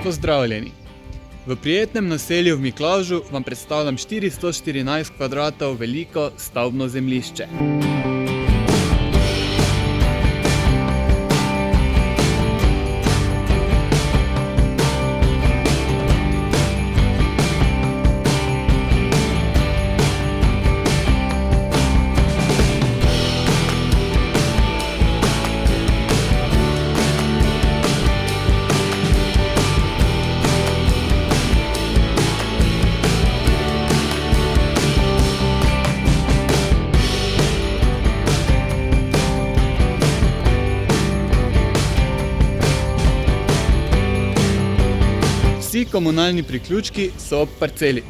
Pozdravljeni! V prijetnem naselju v Miklavžu vam predstavljam 414 kvadratov veliko stavbno zemljišče. Vsi komunalni priključki so ob parceli.